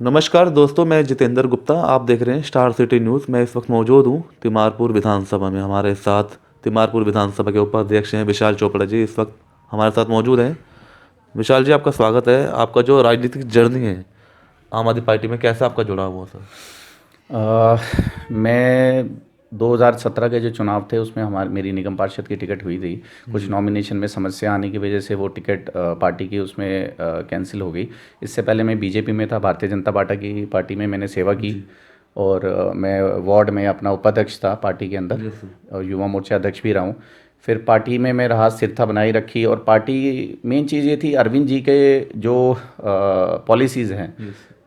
नमस्कार दोस्तों, मैं जितेंद्र गुप्ता। आप देख रहे हैं स्टार सिटी न्यूज़। मैं इस वक्त मौजूद हूँ तिमारपुर विधानसभा में। हमारे साथ तिमारपुर विधानसभा के उपाध्यक्ष हैं विशाल चोपड़ा जी, इस वक्त हमारे साथ मौजूद हैं। विशाल जी, आपका स्वागत है। आपका जो राजनीतिक जर्नी है आम आदमी पार्टी में, कैसा आपका जुड़ाव हुआ सर? मैं 2017 के जो चुनाव थे उसमें हमारी मेरी निगम पार्षद की टिकट हुई थी। कुछ नॉमिनेशन में समस्या आने की वजह से वो टिकट पार्टी की उसमें कैंसिल हो गई। इससे पहले मैं बीजेपी में था, भारतीय जनता पार्टी में मैंने सेवा की। और मैं वार्ड में अपना उपाध्यक्ष था पार्टी के अंदर, और युवा मोर्चा अध्यक्ष भी रहा हूँ। फिर पार्टी में मैं रहा, स्थिरता बनाई रखी। और पार्टी मेन चीज़ ये थी, अरविंद जी के जो पॉलिसीज़ हैं,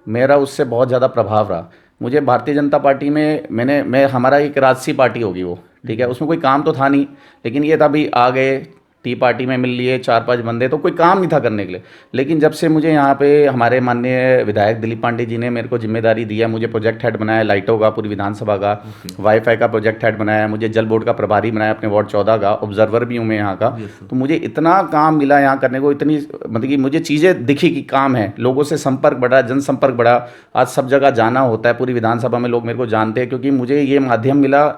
मेरा उससे बहुत ज़्यादा प्रभाव रहा। मुझे भारतीय जनता पार्टी में मैं हमारा एक राजसी पार्टी होगी वो, ठीक है, उसमें कोई काम तो था नहीं, लेकिन ये था भी आ गए टी पार्टी में मिल लिए 4-5 बंदे, तो कोई काम नहीं था करने के लिए। लेकिन जब से मुझे यहाँ पे हमारे माननीय विधायक दिलीप पांडे जी ने मेरे को जिम्मेदारी दिया, मुझे प्रोजेक्ट हेड बनाया लाइटों का पूरी विधानसभा का, वाईफाई का प्रोजेक्ट हेड बनाया, मुझे जल बोर्ड का प्रभारी बनाया अपने वार्ड 14 का, ऑब्जर्वर भी हूँ मैं यहाँ का। तो मुझे इतना काम मिला यहाँ करने को, इतनी मतलब कि मुझे चीज़ें दिखी कि काम है, लोगों से संपर्क बढ़ा, जनसंपर्क बढ़ा। आज सब जगह जाना होता है, पूरी विधानसभा में लोग मेरे को जानते हैं, क्योंकि मुझे ये माध्यम मिला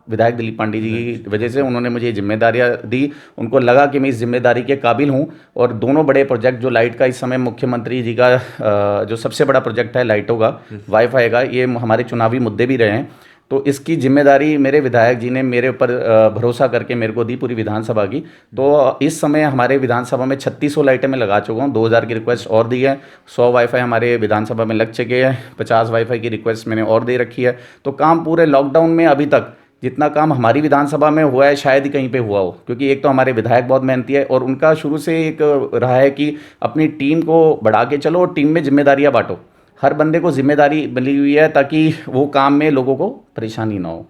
विधायक दिलीप पांडे जी की वजह से। उन्होंने मुझे जिम्मेदारियां दी, उनको लगा कि मैं इस जिम्मेदारी के काबिल हूं। और दोनों बड़े प्रोजेक्ट, जो लाइट का इस समय मुख्यमंत्री जी का जो सबसे बड़ा प्रोजेक्ट है लाइटों का, वाईफाई का, ये हमारे चुनावी मुद्दे भी रहे हैं। तो इसकी जिम्मेदारी मेरे विधायक जी ने मेरे ऊपर भरोसा करके मेरे को दी, पूरी विधानसभा की। तो इस समय हमारे विधानसभा में 3600 लाइटें मैं लगा चुका हूँ। 2000 की रिक्वेस्ट और दी है, 100 वाईफाई हमारे विधानसभा में लग चुके हैं, 50 वाईफाई की रिक्वेस्ट मैंने और दे रखी है। तो काम पूरे लॉकडाउन में अभी तक जितना काम हमारी विधानसभा में हुआ है शायद ही कहीं पे हुआ हो, क्योंकि एक तो हमारे विधायक बहुत मेहनती है, और उनका शुरू से एक रहा है कि अपनी टीम को बढ़ा के चलो और टीम में जिम्मेदारियां बांटो। हर बंदे को जिम्मेदारी मिली हुई है ताकि वो काम में लोगों को परेशानी ना हो।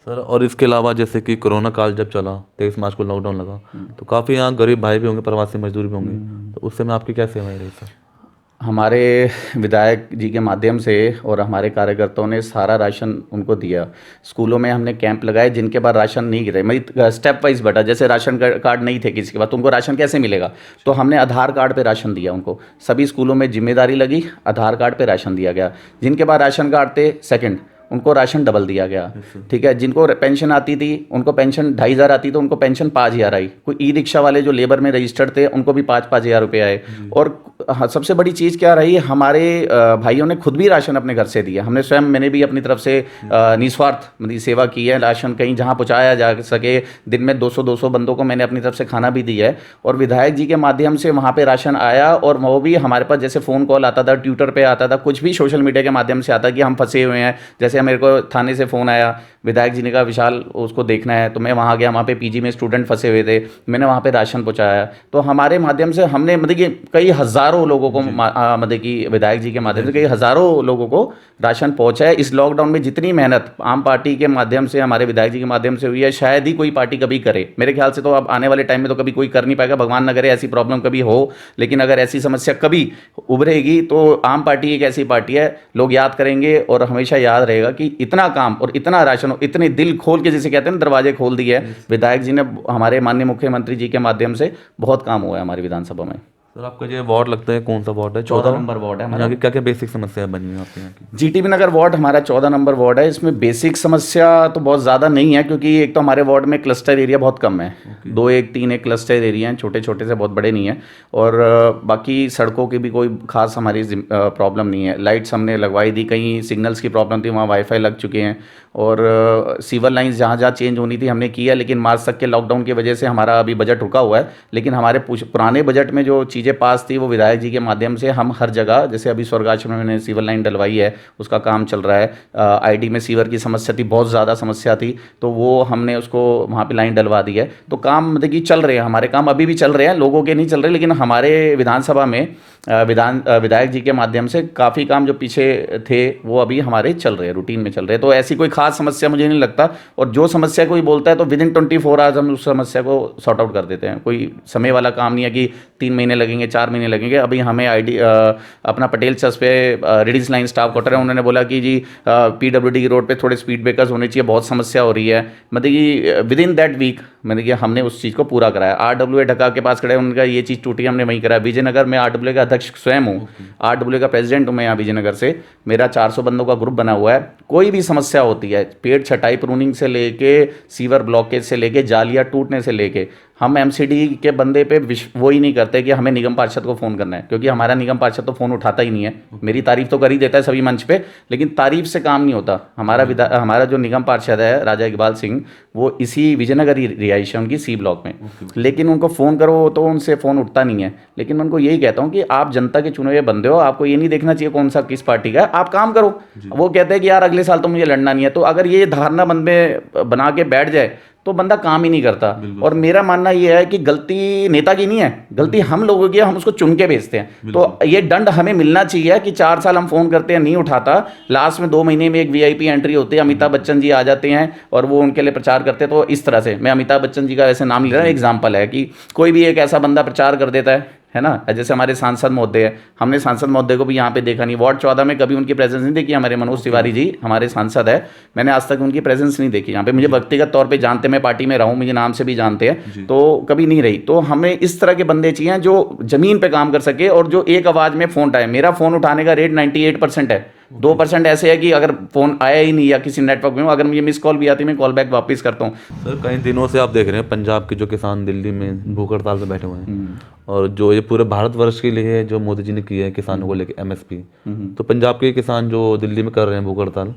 सर, और इसके अलावा जैसे कि कोरोना काल जब चला, 23 मार्च को लॉकडाउन लगा, तो काफ़ी यहाँ गरीब भाई भी होंगे, प्रवासी मजदूर भी होंगे, तो उस समय आपकी क्या सेवाएं रही सर? हमारे विधायक जी के माध्यम से और हमारे कार्यकर्ताओं ने सारा राशन उनको दिया। स्कूलों में हमने कैंप लगाए, जिनके बाद राशन नहीं गिरे, मेरी स्टेप वाइज बटा, जैसे राशन कार्ड नहीं थे किसी के बाद, तो उनको राशन कैसे मिलेगा, तो हमने आधार कार्ड पे राशन दिया उनको। सभी स्कूलों में जिम्मेदारी लगी, आधार कार्ड पे राशन दिया गया। जिनके बाद राशन कार्ड थे सेकंड, उनको राशन डबल दिया गया, ठीक है। जिनको पेंशन आती थी उनको पेंशन 2500 आती, तो उनको पेंशन 5000 आई। कोई ई रिक्शा वाले जो लेबर में रजिस्टर्ड थे उनको भी 5-5 हज़ार रुपये आए। और हाँ, सबसे बड़ी चीज़ क्या रही, हमारे भाइयों ने खुद भी राशन अपने घर से दिया। हमने स्वयं, मैंने भी अपनी तरफ से निस्वार्थ मतलब सेवा की है। राशन कहीं जहाँ पहुँचाया जा सके, दिन में 200-200 बंदों को मैंने अपनी तरफ से खाना भी दिया है। और विधायक जी के माध्यम से वहाँ पे राशन आया, और वो भी हमारे पास जैसे फ़ोन कॉल आता था, ट्विटर पे आता था, कुछ भी सोशल मीडिया के माध्यम से आता कि हम फंसे हुए हैं। जैसे मेरे को थाने से फ़ोन आया, विधायक जी ने कहा विशाल उसको देखना है, तो मैं वहाँ गया। वहाँ पे पीजी में स्टूडेंट फंसे हुए थे, मैंने वहाँ पे राशन पहुँचाया। तो हमारे माध्यम से हमने मतलब कि कई हज़ारों लोगों को मतलब कि विधायक जी के माध्यम से कई हज़ारों लोगों को राशन पहुँचाया। इस लॉकडाउन में जितनी मेहनत आम पार्टी के माध्यम से, हमारे विधायक जी के माध्यम से हुई है, शायद ही कोई पार्टी कभी करे। मेरे ख्याल से तो अब आने वाले टाइम में तो कभी कोई कर नहीं पाएगा, भगवान ना करे ऐसी प्रॉब्लम कभी हो। लेकिन अगर ऐसी समस्या कभी उभरेगी तो आम पार्टी एक ऐसी पार्टी है, लोग याद करेंगे और हमेशा याद रहेगा कि इतना काम और इतना राशन, इतने दिल खोल के, जिसे कहते हैं ना, दरवाजे खोल दिए है विधायक जी ने। हमारे माननीय मुख्यमंत्री जी के माध्यम से बहुत काम हुआ है हमारी विधानसभा में। सर, आपका जो वार्ड लगता है, कौन सा वार्ड है? 14 नंबर वार्ड है हमारा। यहाँ की क्या क्या बेसिक समस्याएं बनी हैं आपके यहाँ की? जीटीबी नगर वार्ड हमारा 14 नंबर वार्ड है। इसमें बेसिक समस्या तो बहुत ज़्यादा नहीं है, क्योंकि एक तो हमारे वार्ड में क्लस्टर एरिया बहुत कम है। 2-1-3 क्लस्टर एरिया हैं, छोटे छोटे से, बहुत बड़े नहीं हैं। और बाकी सड़कों की भी कोई खास हमारी प्रॉब्लम नहीं है। लाइट्स हमने लगवाई दी, कहीं सिग्नल्स की प्रॉब्लम थी, वहाँ वाईफाई लग चुके हैं। और सीवर लाइन्स जहाँ जहाँ चेंज होनी थी हमने किया, लेकिन मार्च तक के लॉकडाउन की वजह से हमारा अभी बजट रुका हुआ है। लेकिन हमारे पुराने बजट में जो चीज़ें पास थी, वो विधायक जी के माध्यम से हम हर जगह, जैसे अभी स्वर्गाश्रम में मैंने सीवर लाइन डलवाई है, उसका काम चल रहा है। आईडी में सीवर की समस्या थी, बहुत ज़्यादा समस्या थी, तो वो हमने उसको वहाँ पे लाइन डलवा दी है। तो काम मतलब कि चल रहे हैं, हमारे काम अभी भी चल रहे हैं, लोगों के नहीं चल रहे, लेकिन हमारे विधानसभा में विधायक जी के माध्यम से काफ़ी काम जो पीछे थे वो अभी हमारे चल रहे हैं, रूटीन में चल रहे हैं। तो ऐसी कोई खास समस्या मुझे नहीं लगता। और जो समस्या कोई बोलता है तो विदिन 24 आवर्स हम उस समस्या को सॉर्ट आउट कर देते हैं। कोई समय वाला काम नहीं है कि 3 महीने लगेंगे लगेंगे, 4 महीने लगेंगे। अभी हमें अपना पटेल चर्च पे रेडिस लाइन स्टाफ क्वार्टर है, उन्होंने बोला कि जी PWD की रोड पे थोड़े स्पीड ब्रेकर्स होने चाहिए, बहुत समस्या हो रही है। मतलब कि विद इन दैट वीक मैंने कि हमने उस चीज़ को पूरा कराया। RWA ढका के पास खड़े, उनका ये चीज़ टूटी, हमने वहीं कराया। विजयनगर में RWA का अध्यक्ष स्वयं हूँ, RWA का प्रेसिडेंट हूँ मैं यहाँ विजयनगर से। मेरा 400 बंदों का ग्रुप बना हुआ है। कोई भी समस्या होती है, पेड़ छटाई प्रूनिंग से लेके सीवर ब्लॉकेज से लेके जालियाँ टूटने से लेके, हम MCD के बंदे पे वो ही नहीं करते कि हमें निगम पार्षद को फ़ोन करना है, क्योंकि हमारा निगम पार्षद तो फ़ोन उठाता ही नहीं है। मेरी तारीफ तो कर ही देता है सभी मंच पे, लेकिन तारीफ से काम नहीं होता। हमारा जो निगम पार्षद है राजा इकबाल सिंह, वो इसी विजयनगर ही रिहाइश है उनकी C ब्लॉक में, लेकिन उनको फ़ोन करो तो उनसे फ़ोन उठता नहीं है। लेकिन मैं उनको यही कहता हूँ कि आप जनता के चुने हुए बंदे हो, आपको ये नहीं देखना चाहिए कौन सा किस पार्टी का है, आप काम करो। वो कहते हैं कि यार अगले साल तो मुझे लड़ना नहीं है, तो अगर ये धारणा मन में बना के बैठ जाए तो बंदा काम ही नहीं करता। और मेरा मानना ये है कि गलती नेता की नहीं है, गलती हम लोगों की है, हम उसको चुन के भेजते हैं। तो ये दंड हमें मिलना चाहिए कि 4 साल हम फ़ोन करते हैं, नहीं उठाता, लास्ट में 2 महीने में एक VIP एंट्री होती है, अमिताभ बच्चन जी आ जाते हैं और वो उनके लिए प्रचार करते हैं। तो इस तरह से मैं अमिताभ बच्चन जी का ऐसे नाम ले रहा हूँ, एग्जाम्पल है कि कोई भी एक ऐसा बंदा प्रचार कर देता है ना। जैसे हमारे सांसद महोदय है, हमने सांसद महोदय को भी यहाँ पे देखा नहीं, वार्ड 14 में कभी उनकी प्रेजेंस नहीं देखी। हमारे मनोज तिवारी जी हमारे सांसद है, मैंने आज तक उनकी प्रेजेंस नहीं देखी यहाँ पे। मुझे व्यक्तिगत तौर पे जानते, मैं पार्टी में रहा हूँ, मुझे नाम से भी जानते हैं, तो कभी नहीं रही। तो हमें इस तरह के बंदे चाहिए जो ज़मीन पे काम कर सके और जो एक आवाज़ में फ़ोन उठाए। मेरा फ़ोन उठाने का रेट 98% है, 2% ऐसे है कि अगर फ़ोन आया ही नहीं या किसी नेटवर्क में, अगर मुझे मिस कॉल भी आती है मैं कॉल बैक वापस करता हूँ। सर कई दिनों से आप देख रहे हैं पंजाब के जो किसान दिल्ली में भूख हड़ताल पे बैठे हुए हैं, और जो ये पूरे भारतवर्ष के लिए जो मोदी जी ने किया है किसानों को लेकर MSP, तो पंजाब के किसान जो दिल्ली में कर रहे हैं भूख हड़ताल,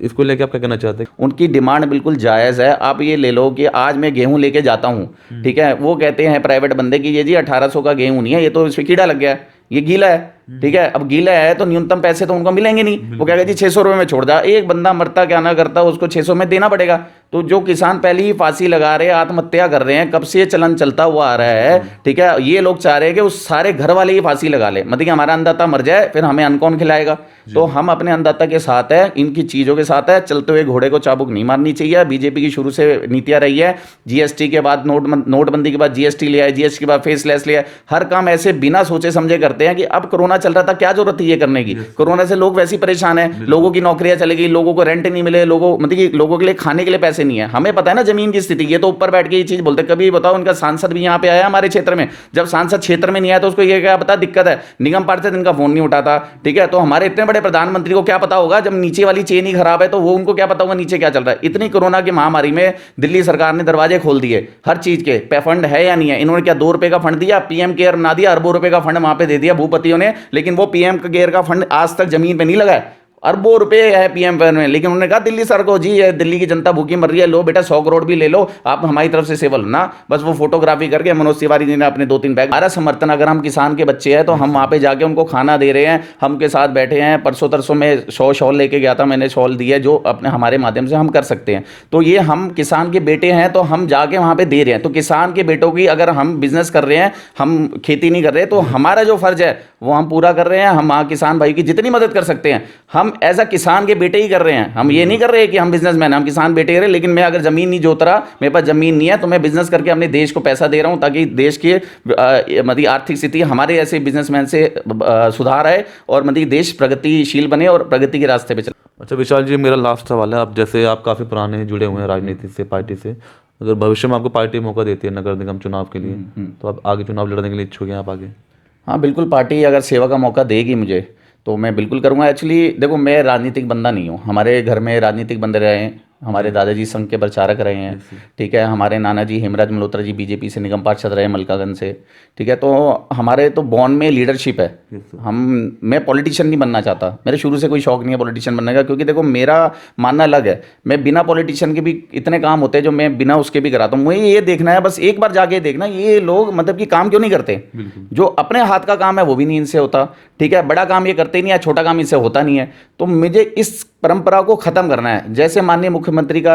इसको लेके आप क्या कहना चाहते हैं? उनकी डिमांड बिल्कुल जायज़ है। आप ये ले लो कि आज मैं गेहूं लेके जाता हूँ, ठीक है, वो कहते हैं प्राइवेट बंदे कि ये जी 1800 का गेहूं नहीं है, ये तो इसमें कीड़ा लग गया है, ये गीला है, ठीक है। अब गीला है तो न्यूनतम पैसे तो उनको मिलेंगे नहीं, वो कहेगा जी 600 रुपये में छोड़ दा। एक बंदा मरता क्या ना करता, उसको 600 में देना पड़ेगा। तो जो किसान पहले ही फांसी लगा रहे हैं, आत्महत्या कर रहे हैं, कब से ये चलन चलता हुआ आ रहा है, ठीक है, ये लोग चाह रहे हैं कि उस सारे घर वाले ही फांसी लगा ले, मतलब कि हमारा अन्नदाता मर जाए, फिर हमें अन्न कौन खिलाएगा। तो हम अपने अन्नदाता के साथ है, इनकी चीज़ों के साथ है, चलते हुए घोड़े को चाबुक नहीं मारनी चाहिए। बीजेपी की शुरू से नीतियाँ रही है, GST के बाद नोटबंदी के बाद GST ले आए, GST के बाद फेसलेस ले आए, हर काम ऐसे बिना सोचे समझे करते हैं कि अब कोरोना चल रहा था, क्या जरूरत थी ये करने की। कोरोना से लोग वैसे ही परेशान हैं, लोगों की नौकरियां चली गई, लोगों को रेंट नहीं मिले, मतलब कि लोगों के लिए खाने के लिए पैसे नहीं है। हमें पता है ना जमीन की स्थिति, ये तो ऊपर बैठ के ये चीज बोलते। कभी बताओ, उनका सांसद भी यहाँ पे आया हमारे क्षेत्र में, जब सांसद क्षेत्र में नहीं आया तो उसको ये क्या पता दिक्कत है, निगम पार्षद इनका फोन नहीं उठाता, ठीक है। तो हमारे इतने बड़े प्रधानमंत्री को क्या पता होगा, जब नीचे वाली चेन ही खराब है तो वो उनको क्या पता होगा नीचे क्या चल रहा है। इतनी कोरोना की महामारी में दिल्ली सरकार ने दरवाजे खोल दिए हर चीज के, फंड है या नहीं है। इन्होंने क्या 2 रुपए का फंड दिया, PM केयर बना दिया, अरबों रुपए का फंड वहां पे दे दिया भूपतियों ने, लेकिन वो PM केयर का फंड आज तक जमीन पे नहीं लगा है। अरबों रुपए है PM फंड में, लेकिन उन्होंने कहा दिल्ली सर को, जी ये दिल्ली की जनता भूखी मर रही है, लो बेटा 100 करोड़ भी ले लो, आप हमारी तरफ से सेवल ना। बस वो फोटोग्राफी करके मनोज तिवारी जी ने अपने 2-3 बैग। हमारा समर्थन, अगर हम किसान के बच्चे हैं तो हम वहाँ पे जाके उनको खाना दे रहे हैं, हम के साथ बैठे हैं। परसों तरसों में 100 शॉल लेके गया था, मैंने शॉल दिया जो अपने हमारे माध्यम से हम कर सकते हैं। तो ये हम किसान के बेटे हैं तो हम जाके वहाँ पे दे रहे हैं। तो किसान के बेटों की अगर हम बिजनेस कर रहे हैं, हम खेती नहीं कर रहे, तो हमारा जो फर्ज है वो हम पूरा कर रहे हैं। हम वहाँ किसान भाई की जितनी मदद कर सकते हैं हम एज अ किसान बेटे ही कर रहे हैं। हम ये नहीं कर रहे कि हम बिजनेसमैन हैं, हम किसान बेटे कर रहे हैं। लेकिन मैं अगर जमीन नहीं जोत रहा, मेरे पास जमीन नहीं है, तो मैं बिजनेस करके अपने देश को पैसा दे रहा हूं, ताकि देश की मतलब आर्थिक स्थिति हमारे ऐसे बिजनेसमैन से सुधार आए और मतलब देश प्रगतिशील बने और प्रगति के रास्ते पे चले। अच्छा विशाल जी, मेरा लास्ट सवाल है, आप जैसे आप काफ़ी पुराने जुड़े हुए हैं राजनीति से, पार्टी से, अगर भविष्य में आपको पार्टी मौका देती है नगर निगम चुनाव के लिए, तो आप आगे चुनाव लड़ने के लिए इच्छुक हैं आप आगे? हाँ बिल्कुल, पार्टी अगर सेवा का मौका देगी मुझे तो मैं बिल्कुल करूँगा। एक्चुअली देखो, मैं राजनीतिक बंदा नहीं हूँ, हमारे घर में राजनीतिक बंदे रहे हैं, हमारे दादाजी संघ के प्रचारक रहे हैं, ठीक है, हमारे नाना जी हेमराज मल्होत्रा जी बीजेपी से निगम पार्षद रहे मलकागंज से, ठीक है। तो हमारे तो बॉन में लीडरशिप है। मैं पॉलिटिशियन नहीं बनना चाहता, मेरे शुरू से कोई शौक नहीं है पॉलिटिशियन बनने का, क्योंकि देखो मेरा मानना अलग है। मैं बिना पॉलिटिशियन के भी इतने काम होते हैं जो मैं बिना उसके भी कराता हूँ। मुझे ये देखना है, बस एक बार जाके देखना ये लोग मतलब कि काम क्यों नहीं करते। जो अपने हाथ का काम है वो भी नहीं इनसे होता, ठीक है, बड़ा काम ये करते ही नहीं है, छोटा काम इनसे होता नहीं है। तो मुझे इस परंपरा को खत्म करना है। जैसे माननीय मुख्यमंत्री का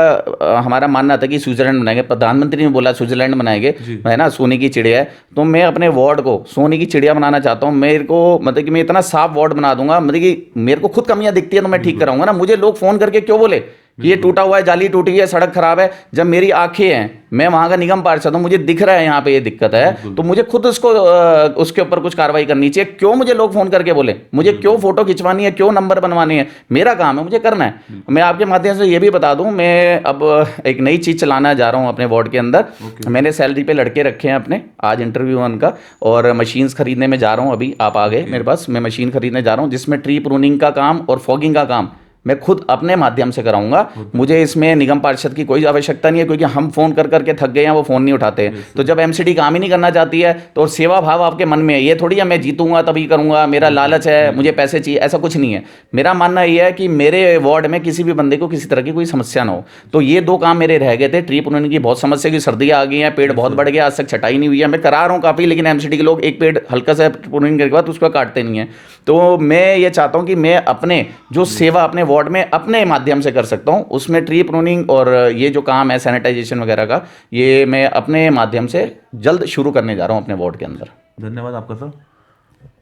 हमारा मानना था कि स्विट्जरलैंड बनाएंगे, प्रधानमंत्री ने बोला स्विट्जरलैंड बनाएंगे, है ना, सोने की चिड़िया है। तो मैं अपने वार्ड को सोने की चिड़िया बनाना चाहता हूँ। मेरे को मतलब कि मैं इतना साफ वार्ड बना दूंगा, मतलब कि मेरे को खुद कमियां दिखती है तो मैं ठीक कराऊंगा ना। मुझे लोग फोन करके क्यों बोले कि ये टूटा हुआ है, जाली टूटी है, सड़क खराब है। जब मेरी आंखें हैं, मैं वहां का निगम पार्षद हूं, मुझे दिख रहा है यहाँ पे ये दिक्कत है, तो मुझे खुद उसके ऊपर कुछ कार्रवाई करनी चाहिए। क्यों मुझे लोग फोन करके बोले, मुझे क्यों फोटो खिंचवानी है, क्यों नंबर बनवाने हैं? मेरा काम है, मुझे करना है। मैं आपके माध्यम से ये भी बता दूं, मैं अब एक नई चीज चलाना जा रहा हूं अपने वार्ड के अंदर। मैंने सैलरी पे लड़के रखे हैं अपने, आज इंटरव्यू उनका, और मशीन्स खरीदने में जा रहा हूं। अभी आप आ गए मेरे पास, मैं मशीन खरीदने जा रहा हूं जिसमें ट्री प्रूनिंग का काम और फॉगिंग का काम मैं खुद अपने माध्यम से कराऊंगा। मुझे इसमें निगम पार्षद की कोई आवश्यकता नहीं है, क्योंकि हम फोन कर करके थक गए हैं, वो फोन नहीं उठाते। तो जब एमसीडी काम ही नहीं करना चाहती है, तो सेवा भाव आपके मन में है, ये थोड़ी है मैं जीतूंगा तभी करूंगा, मेरा लालच है, मुझे पैसे चाहिए, ऐसा कुछ नहीं है। मेरा मानना यह है कि मेरे वार्ड में किसी भी बंदे को किसी तरह की कोई समस्या ना हो। तो ये दो काम मेरे रह गए थे। ट्री प्रूनिंग की बहुत समस्या, की सर्दियां आ गई हैं, पेड़ बहुत बढ़ गया, आज तक छटाई नहीं हुई है। मैं करा रहा हूँ काफी, लेकिन एमसीडी के लोग एक पेड़ हल्का सा प्रूनिंग करके बाद उसको काटते नहीं है। तो मैं ये चाहता हूँ कि मैं अपने जो सेवा अपने वार्ड में अपने माध्यम से कर सकता हूं, उसमें ट्री प्रूनिंग और ये जो काम है सैनिटाइजेशन वगैरह का, ये मैं अपने माध्यम से जल्द शुरू करने जा रहा हूं अपने वार्ड के अंदर। धन्यवाद आपका सर।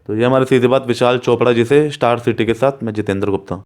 तो ये हमारी सीधी बात विशाल चोपड़ा जी से, स्टार सिटी के साथ मैं जितेंद्र गुप्ता।